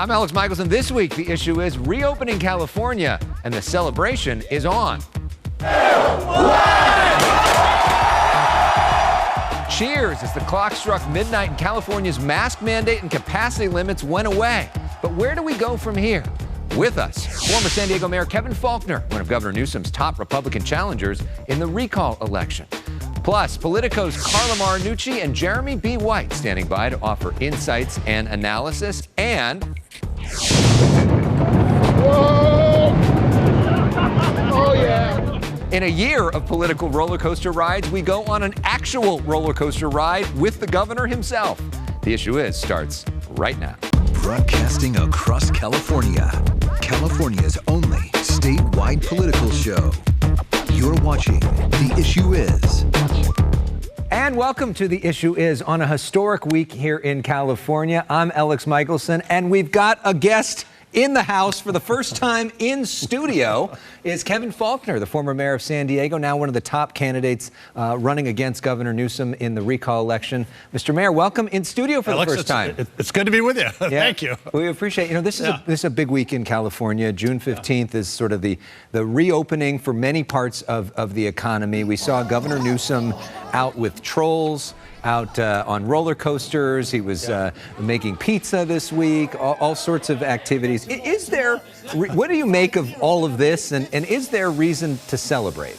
I'm Elex Michaelson. This week, the issue is reopening California, and the celebration is on. Cheers as the clock struck midnight and California's mask mandate and capacity limits went away. But where do we go from here? With us, former San Diego Mayor Kevin Faulconer, one of Governor Newsom's top Republican challengers in the recall election. Plus, Politico's Carla Marinucci and Jeremy B standing by to offer insights and analysis. And oh yeah! In a year of political roller coaster rides, we go on an actual roller coaster ride with the governor himself. The Issue Is starts right now. Broadcasting across California, California's only statewide political show. You're watching The Issue Is. And welcome to The Issue Is on a historic week here in California. I'm Elex Michaelson, and we've got a guest in the house for the first time in studio is Kevin Faulconer, the former mayor of San Diego, now one of the top candidates running against Governor Newsom in the recall election. Mr. Mayor, welcome in studio for Elex, the first time. It's good to be with you. Thank you. We appreciate, this is a big week in California. June 15th is sort of the reopening for many parts of the economy. We saw Governor Newsom out with trolls, out on roller coasters. He was making pizza this week, all sorts of activities. Is there, what do you make of all of this, and is there reason to celebrate?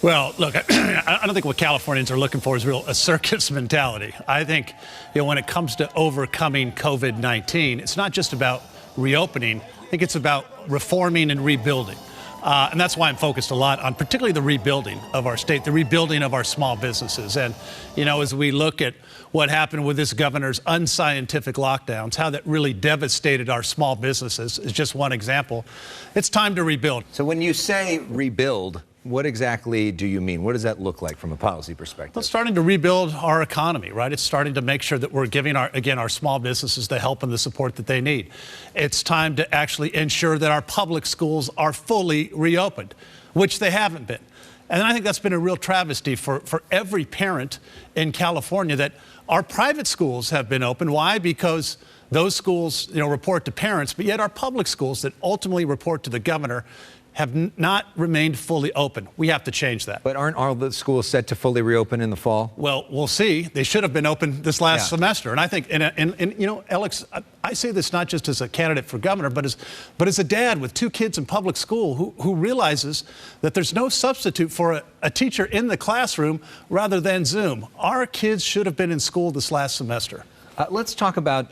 Well, look, I don't think what Californians are looking for is a circus mentality. I think, when it comes to overcoming COVID-19, it's not just about reopening. I think it's about reforming and rebuilding. And that's why I'm focused a lot on particularly the rebuilding of our state, the rebuilding of our small businesses. And, as we look at what happened with this governor's unscientific lockdowns, how that really devastated our small businesses is just one example. It's time to rebuild. So when you say rebuild, what exactly do you mean? What does that look like from a policy perspective? Well, it's starting to rebuild our economy, right? It's starting to make sure that we're giving our small businesses the help and the support that they need. It's time to actually ensure that our public schools are fully reopened, which they haven't been. And I think that's been a real travesty for every parent in California that our private schools have been open. Why? Because those schools, report to parents, but yet our public schools that ultimately report to the governor have not remained fully open. We have to change that. But aren't all the schools set to fully reopen in the fall? Well, we'll see. They should have been open this last semester. And I think, Elex, I say this not just as a candidate for governor, but as a dad with two kids in public school who realizes that there's no substitute for a teacher in the classroom rather than Zoom. Our kids should have been in school this last semester. Let's talk about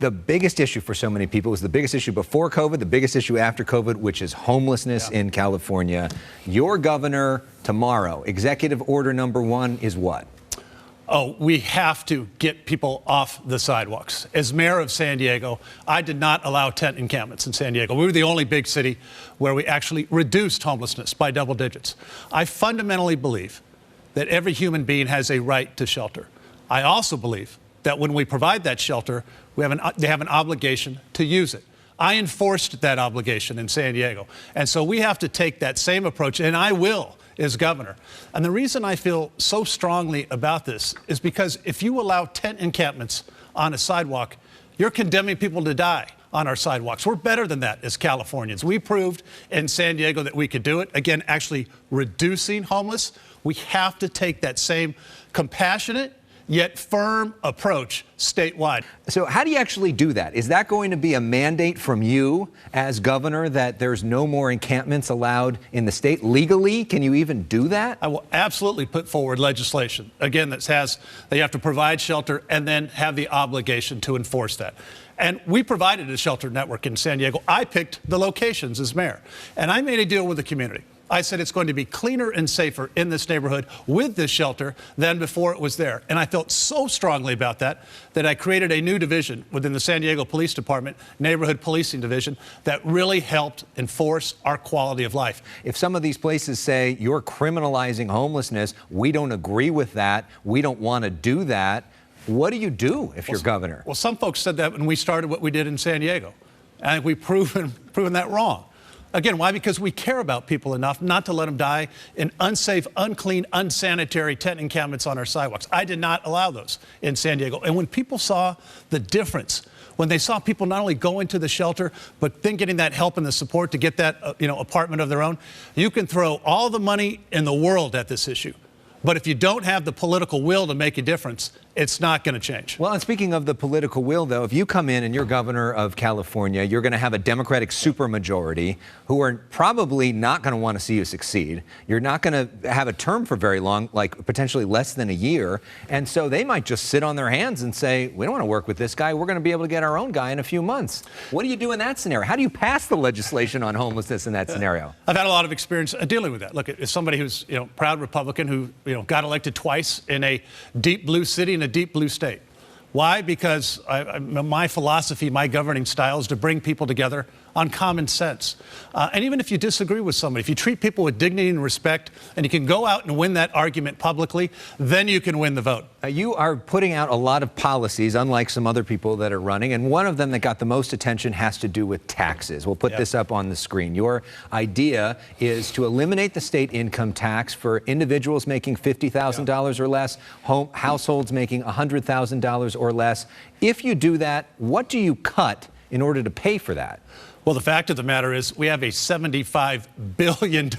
the biggest issue for so many people. It was the biggest issue before COVID, the biggest issue after COVID, which is homelessness in California. Your governor tomorrow, executive order number 1 is what? Oh, we have to get people off the sidewalks. As mayor of San Diego, I did not allow tent encampments in San Diego. We were the only big city where we actually reduced homelessness by double digits. I fundamentally believe that every human being has a right to shelter. I also believe that when we provide that shelter, they have an obligation to use it. I enforced that obligation in San Diego. And so we have to take that same approach, and I will as governor. And the reason I feel so strongly about this is because if you allow tent encampments on a sidewalk, you're condemning people to die on our sidewalks. We're better than that as Californians. We proved in San Diego that we could do it. Again, actually reducing homeless. We have to take that same compassionate yet firm approach statewide. So how do you actually do that? Is that going to be a mandate from you as governor that there's no more encampments allowed in the state legally? Can you even do that? I will absolutely put forward legislation, again, that says that you have to provide shelter and then have the obligation to enforce that. And we provided a shelter network in San Diego. I picked the locations as mayor, and I made a deal with the community. I said it's going to be cleaner and safer in this neighborhood with this shelter than before it was there. And I felt so strongly about that I created a new division within the San Diego Police Department, Neighborhood Policing Division, that really helped enforce our quality of life. If some of these places say you're criminalizing homelessness, we don't agree with that, we don't want to do that, what do you do if you're governor? Well, some folks said that when we started what we did in San Diego. And I think we've proven that wrong. Again, why? Because we care about people enough not to let them die in unsafe, unclean, unsanitary tent encampments on our sidewalks. I did not allow those in San Diego. And when people saw the difference when they saw people not only go into the shelter, but then getting that help and the support to get that apartment of their own. You can throw all the money in the world at this issue, but if you don't have the political will to make a difference, it's not going to change. Well, and speaking of the political will, though, if you come in and you're governor of California, you're going to have a Democratic supermajority who are probably not going to want to see you succeed. You're not going to have a term for very long, like potentially less than a year. And so they might just sit on their hands and say, we don't want to work with this guy. We're going to be able to get our own guy in a few months. What do you do in that scenario? How do you pass the legislation on homelessness in that scenario? I've had a lot of experience dealing with that. Look, as somebody who's proud Republican who got elected twice in a deep blue city in a deep blue state. Why? Because my philosophy, my governing style is to bring people together on common sense. And even if you disagree with somebody, if you treat people with dignity and respect, and you can go out and win that argument publicly, then you can win the vote. You are putting out a lot of policies, unlike some other people that are running, and one of them that got the most attention has to do with taxes. We'll put this up on the screen. Your idea is to eliminate the state income tax for individuals making $50,000 or less, households making $100,000 or less. If you do that, what do you cut in order to pay for that? Well, the fact of the matter is we have a $75 billion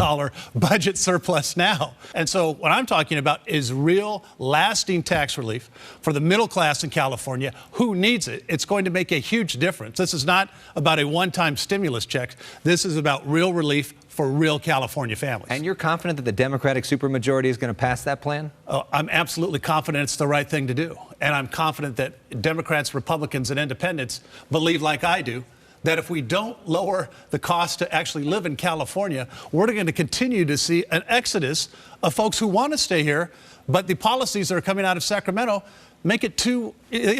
budget surplus now. And so what I'm talking about is real, lasting tax relief for the middle class in California who needs it. It's going to make a huge difference. This is not about a one-time stimulus check. This is about real relief for real California families. And you're confident that the Democratic supermajority is going to pass that plan? I'm absolutely confident it's the right thing to do. And I'm confident that Democrats, Republicans, and independents believe, like I do, that if we don't lower the cost to actually live in California, we're going to continue to see an exodus of folks who want to stay here, but the policies that are coming out of Sacramento make it you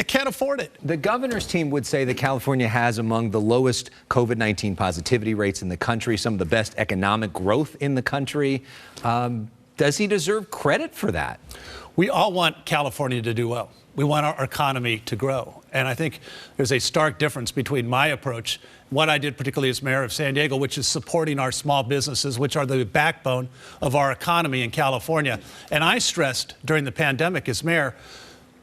can't afford it. The governor's team would say that California has among the lowest COVID-19 positivity rates in the country, some of the best economic growth in the country. Does he deserve credit for that? We all want California to do well. We want our economy to grow. And I think there's a stark difference between my approach, what I did particularly as mayor of San Diego, which is supporting our small businesses, which are the backbone of our economy in California. And I stressed during the pandemic as mayor,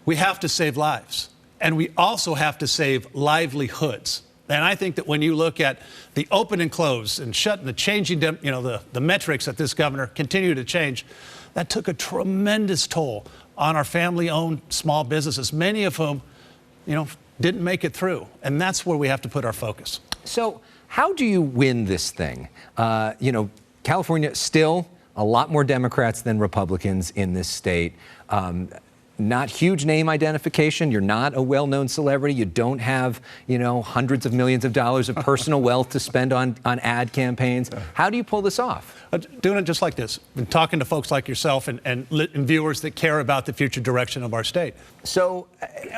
we have to save lives. And we also have to save livelihoods. And I think that when you look at the open and close and shutting the changing, the metrics that this governor continue to change, that took a tremendous toll on our family-owned small businesses, many of whom, didn't make it through. And that's where we have to put our focus. So how do you win this thing? California, still a lot more Democrats than Republicans in this state. Not huge name identification. You're not a well-known celebrity. You don't have, hundreds of millions of dollars of personal wealth to spend on ad campaigns. How do you pull this off? Doing it just like this. Been talking to folks like yourself and viewers that care about the future direction of our state. So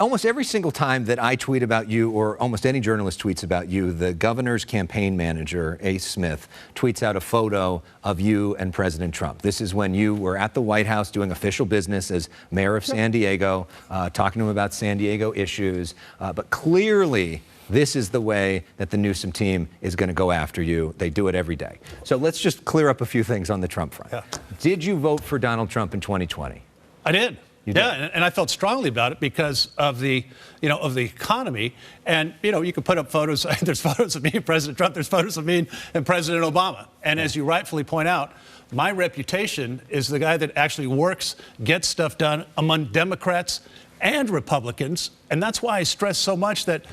almost every single time that I tweet about you, or almost any journalist tweets about you, the governor's campaign manager, Ace Smith, tweets out a photo of you and President Trump. This is when you were at the White House doing official business as mayor of San Diego, talking to him about San Diego issues. But clearly, this is the way that the Newsom team is going to go after you. They do it every day. So let's just clear up a few things on the Trump front. Yeah. Did you vote for Donald Trump in 2020? I did. You did? Yeah, and I felt strongly about it because of the economy. And, you can put up photos. There's photos of me and President Trump. There's photos of me and President Obama. And as you rightfully point out, my reputation is the guy that actually works, gets stuff done among Democrats and Republicans. And that's why I stress so much that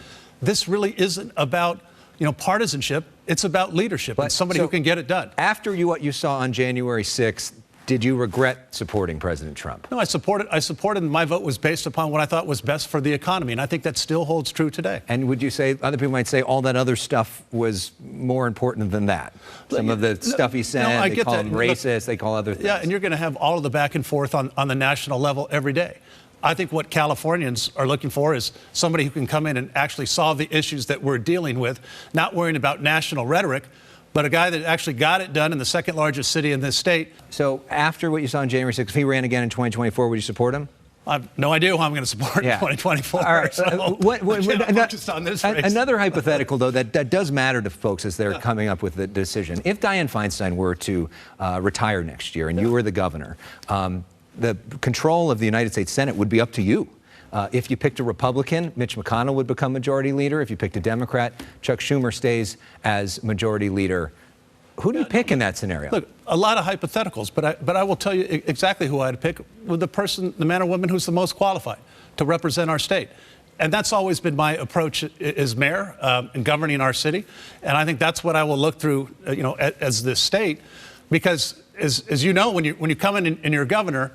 this really isn't about, partisanship. It's about leadership and somebody who can get it done. After what you saw on January 6th, did you regret supporting President Trump? No, I supported, and my vote was based upon what I thought was best for the economy, and I think that still holds true today. And would you say, other people might say, all that other stuff was more important than that? Some of the stuff he said, they call him racist, they call other things. Yeah, and you're going to have all of the back and forth on the national level every day. I think what Californians are looking for is somebody who can come in and actually solve the issues that we're dealing with, not worrying about national rhetoric, but a guy that actually got it done in the second largest city in this state. So after what you saw on January 6th, if he ran again in 2024, would you support him? I have no idea who I'm going to support in 2024. All right. So focused on this race. Another hypothetical, though, that does matter to folks as they're coming up with the decision. If Dianne Feinstein were to retire next year and you were the governor, the control of the United States Senate would be up to you. If you picked a Republican, Mitch McConnell would become majority leader. If you picked a Democrat, Chuck Schumer stays as majority leader. Who do you pick in that scenario? Look, a lot of hypotheticals, but I will tell you exactly who I'd pick, with the man or woman who's the most qualified to represent our state. And that's always been my approach as mayor in governing our city. And I think that's what I will look through, as this state, because as you know, when you come in and you're governor,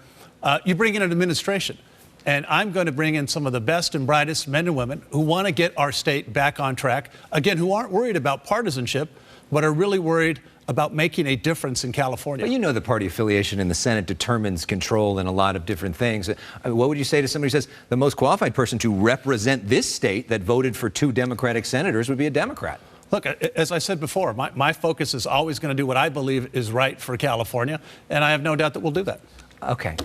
you bring in an administration. And I'm going to bring in some of the best and brightest men and women who want to get our state back on track. Again, who aren't worried about partisanship, but are really worried about making a difference in California. Well, you know the party affiliation in the Senate determines control in a lot of different things. What would you say to somebody who says the most qualified person to represent this state that voted for 2 Democratic senators would be a Democrat? Look, as I said before, my focus is always going to do what I believe is right for California, and I have no doubt that we'll do that. Okay,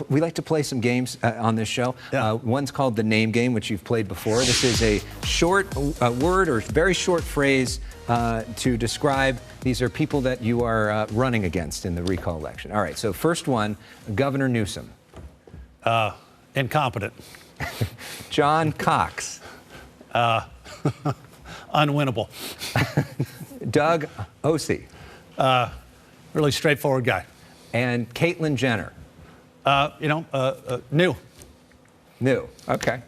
we like to play some games on this show. Yeah. One's called the name game, which you've played before. This is a short word or very short phrase to describe. These are people that you are running against in the recall election. All right, so first one, Governor Newsom. Incompetent. John Cox. Unwinnable. Doug Osee. Really straightforward guy. And Caitlyn Jenner. New. New. Okay.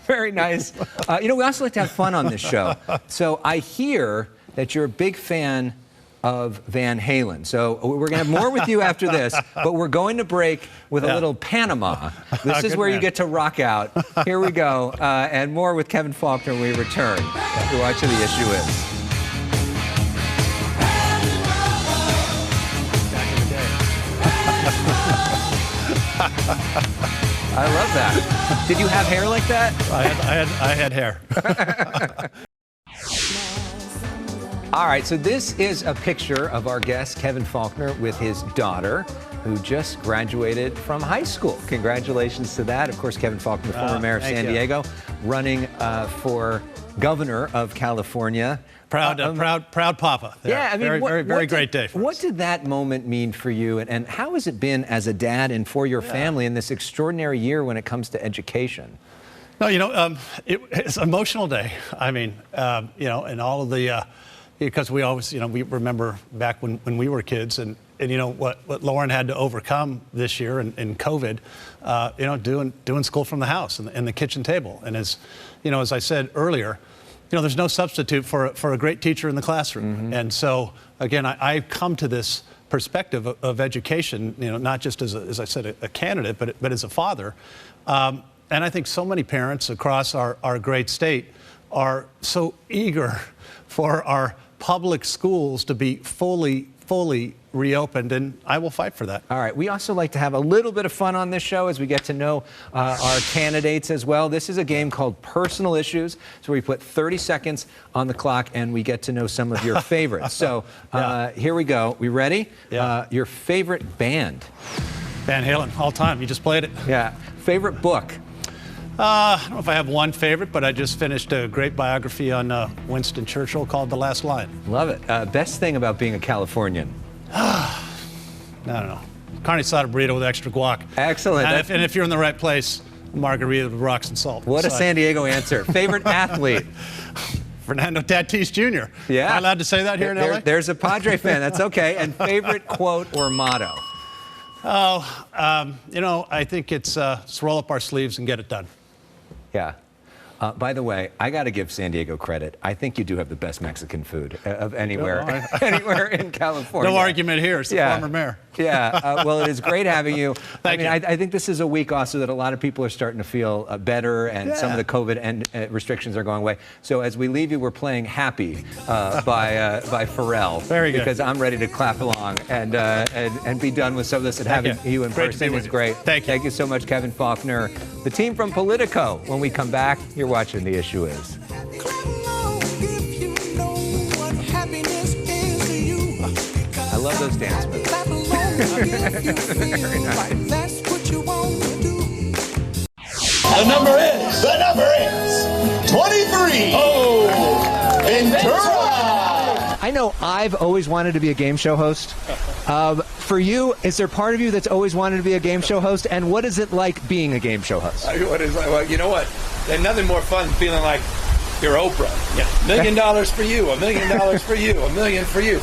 Very nice. We also like to have fun on this show. So I hear that you're a big fan of Van Halen. So we're going to have more with you after this, but we're going to break with a little Panama. This is where you get to rock out. Here we go. And more with Kevin Faulconer when we return. You're watching The Issue Is. I love that. Did you have hair like that? I had hair. All right, so this is a picture of our guest, Kevin Faulconer, with his daughter, who just graduated from high school. Congratulations to that. Of course, Kevin Faulconer, former mayor of San Diego, running for governor of California. Proud papa. There. Yeah, I mean, very great day for us. What did that moment mean for you, and how has it been as a dad and for your family in this extraordinary year when it comes to education? No, it's an emotional day. I mean, and all of the, because we always, we remember back when we were kids, and what Lauren had to overcome this year in COVID, doing school from the house and the kitchen table, and as I said earlier. There's no substitute for a great teacher in the classroom. Mm-hmm. And so, again, I come to this perspective of education, not just as I said, a candidate, but as a father. And I think so many parents across our great state are so eager for our public schools to be fully reopened, and I will fight for that. All right. We also like to have a little bit of fun on this show as we get to know our candidates as well. This is a game called Personal Issues. So we put 30 seconds on the clock and we get to know some of your favorites. So here we go. We ready? Yeah. Your favorite band? Van Halen, all time. You just played it. Yeah. Favorite book? I don't know if I have one favorite, but I just finished a great biography on Winston Churchill called The Last Line. Love it. Best thing about being a Californian? I don't know. Carne asada burrito with extra guac. Excellent. And if you're in the right place, margarita with rocks and salt. What a San Diego answer. Favorite athlete? Fernando Tatis Jr. Yeah. Am I allowed to say that here in LA? There's a Padre fan. That's okay. And favorite quote or motto? I think it's let's roll up our sleeves and get it done. Yeah. By the way, I got to give San Diego credit. I think you do have the best Mexican food of anywhere, anywhere in California. No argument here. It's the former mayor. Yeah. Well, it is great having you. Thank you. I think this is a week also that a lot of people are starting to feel better, and some of the COVID restrictions are going away. So as we leave you, we're playing "Happy" by Pharrell. Very good. Because I'm ready to clap along and be done with some of this. And having you in person is great. Thank you. Thank you so much, Kevin Faulconer. The team from Politico. When we come back, you're watching The Issue Is. I love those dance moves. Very nice. The number is 23. Oh, Ventura. I know I've always wanted to be a game show host. For you, is there part of you that's always wanted to be a game show host? And what is it like being a game show host? Well, you know what? There's nothing more fun than feeling like you're Oprah. Yeah, $1 million for you, $1 million for you, $1 million for you.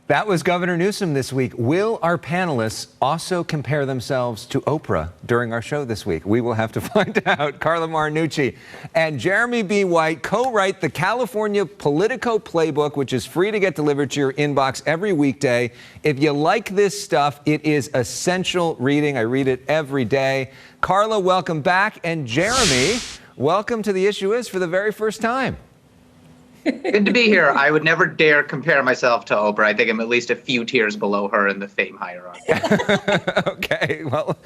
That was Governor Newsom this week. Will our panelists also compare themselves to Oprah during our show this week? We will have to find out. Carla Marinucci and Jeremy B. White co-write the California Politico Playbook, which is free to get delivered to your inbox every weekday. If you like this stuff, it is essential reading. I read it every day. Carla, welcome back. And Jeremy, welcome to The Issue Is for the very first time. Good to be here. I would never dare compare myself to Oprah. I think I'm at least a few tiers below her in the fame hierarchy. Okay, well,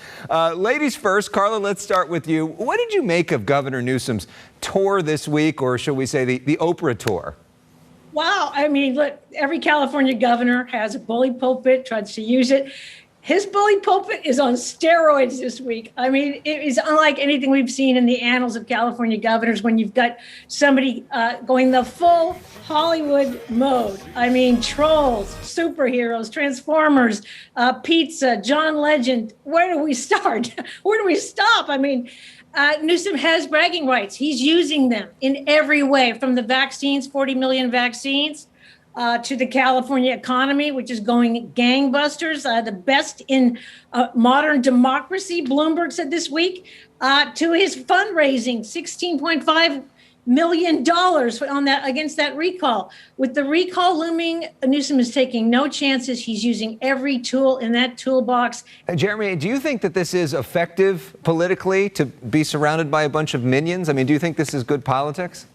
ladies first. Carla, let's start with you. What did you make of Governor Newsom's tour this week, or shall we say the Oprah tour? Wow. I mean, look, every California governor has a bully pulpit, tries to use it. His bully pulpit is on steroids this week. I mean, it is unlike anything we've seen in the annals of California governors when you've got somebody going the full Hollywood mode. I mean, trolls, superheroes, Transformers, pizza, John Legend. Where do we start? Where do we stop? I mean, Newsom has bragging rights. He's using them in every way, from the vaccines, 40 million vaccines, to the California economy, which is going gangbusters, the best in modern democracy, Bloomberg said this week, to his fundraising, $16.5 million on that against that recall. With the recall looming, Newsom is taking no chances. He's using every tool in that toolbox. Jeremy, do you think that this is effective politically, to be surrounded by a bunch of minions? I mean, do you think this is good politics?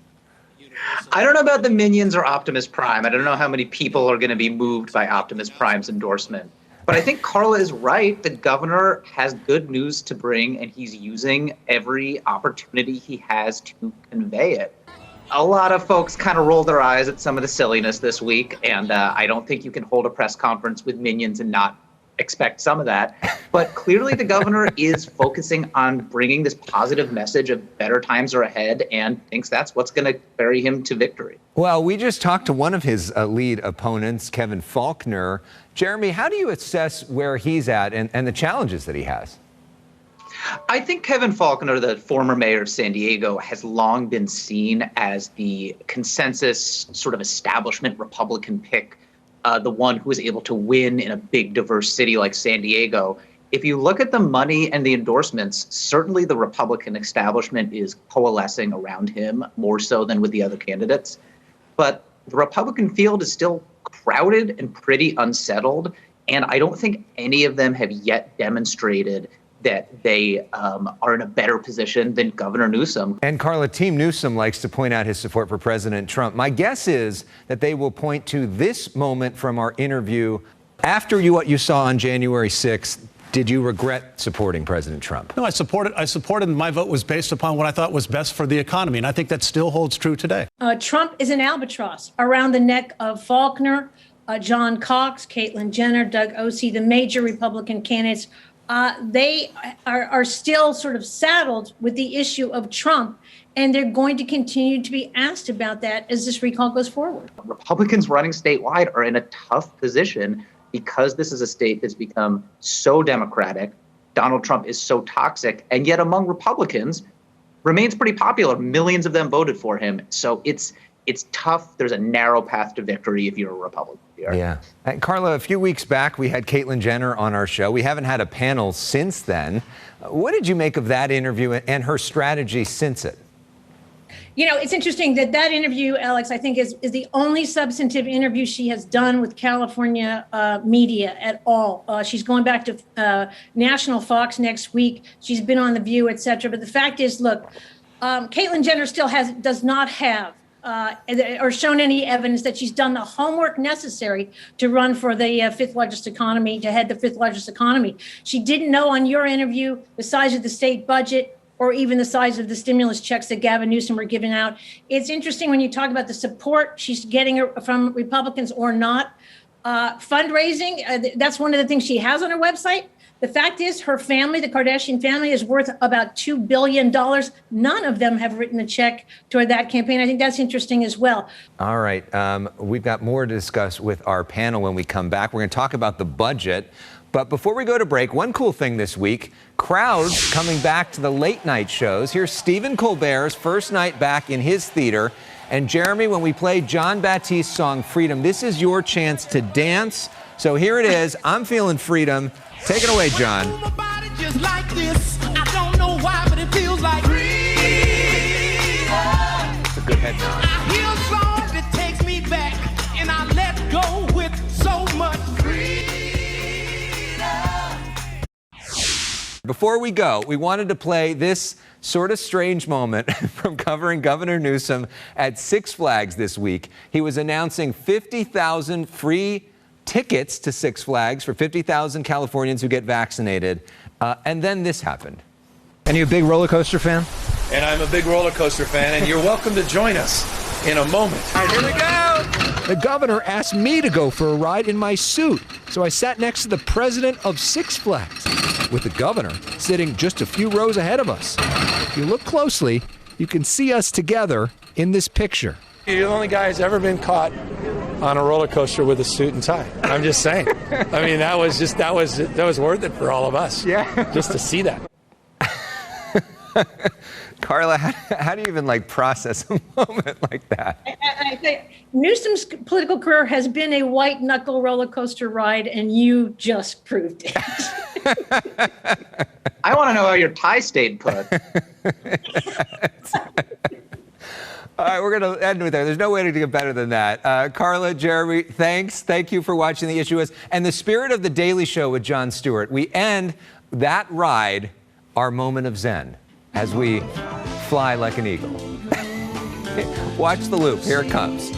I don't know about the minions or Optimus Prime. I don't know how many people are going to be moved by Optimus Prime's endorsement. But I think Carla is right. The governor has good news to bring, and he's using every opportunity he has to convey it. A lot of folks kind of rolled their eyes at some of the silliness this week, and I don't think you can hold a press conference with minions and not expect some of that. But clearly the governor is focusing on bringing this positive message of better times are ahead and thinks that's what's going to carry him to victory. Well, we just talked to one of his lead opponents, Kevin Faulconer. Jeremy, how do you assess where he's at and the challenges that he has? I think Kevin Faulconer, the former mayor of San Diego, has long been seen as the consensus sort of establishment Republican pick, the one who was able to win in a big, diverse city like San Diego. If you look at the money and the endorsements, certainly the Republican establishment is coalescing around him more so than with the other candidates. But the Republican field is still crowded and pretty unsettled. And I don't think any of them have yet demonstrated that they are in a better position than Governor Newsom. And Carla, Team Newsom likes to point out his support for President Trump. My guess is that they will point to this moment from our interview. After what you saw on January 6th, did you regret supporting President Trump? No, I supported, and my vote was based upon what I thought was best for the economy. And I think that still holds true today. Trump is an albatross around the neck of Faulconer, John Cox, Caitlyn Jenner, Doug Osee, the major Republican candidates. They are still sort of saddled with the issue of Trump, and they're going to continue to be asked about that as this recall goes forward. Republicans running statewide are in a tough position because this is a state that's become so Democratic. Donald Trump is so toxic, and yet among Republicans remains pretty popular. Millions of them voted for him. So it's tough. There's a narrow path to victory if you're a Republican here. Yeah. Carla, a few weeks back, we had Caitlyn Jenner on our show. We haven't had a panel since then. What did you make of that interview and her strategy since it? You know, it's interesting that interview, Elex, I think is the only substantive interview she has done with California media at all. She's going back to National Fox next week. She's been on The View, et cetera. But the fact is, look, Caitlyn Jenner still does not have or shown any evidence that she's done the homework necessary to run for the fifth largest economy, to head the fifth largest economy. She didn't know on your interview the size of the state budget or even the size of the stimulus checks that Gavin Newsom were giving out. It's interesting when you talk about the support she's getting from Republicans or not. Fundraising, that's one of the things she has on her website. The fact is, her family, the Kardashian family, is worth about $2 billion. None of them have written a check toward that campaign. I think that's interesting as well. All right. We've got more to discuss with our panel when we come back. We're going to talk about the budget. But before we go to break, one cool thing this week, crowds coming back to the late night shows. Here's Stephen Colbert's first night back in his theater. And Jeremy, when we play John Baptiste's song Freedom, this is your chance to dance. So here it is. I'm feeling freedom. Take it away, John. Just like this. I don't know why, but it feels like freedom. It's a good head nod. I hear a song that takes me back, and I let go with so much freedom. Before we go, we wanted to play this sort of strange moment from covering Governor Newsom at Six Flags this week. He was announcing 50,000 free tickets to Six Flags for 50,000 Californians who get vaccinated. And then this happened. And you a big roller coaster fan? And I'm a big roller coaster fan, and you're welcome to join us in a moment. All right, here we go. The governor asked me to go for a ride in my suit, so I sat next to the president of Six Flags, with the governor sitting just a few rows ahead of us. If you look closely, you can see us together in this picture. You're the only guy who's ever been caught on a roller coaster with a suit and tie. I'm just saying. I mean, that was worth it for all of us. Yeah. Just to see that. Carla, how do you even process a moment like that? I think Newsom's political career has been a white knuckle roller coaster ride, and you just proved it. I want to know how your tie stayed put. All right, we're going to end with that. There's no way to get better than that. Carla, Jeremy, thanks. Thank you for watching The Issue Is. And the spirit of The Daily Show with Jon Stewart, we end that ride, our moment of zen, as we fly like an eagle. Watch the loop. Here it comes.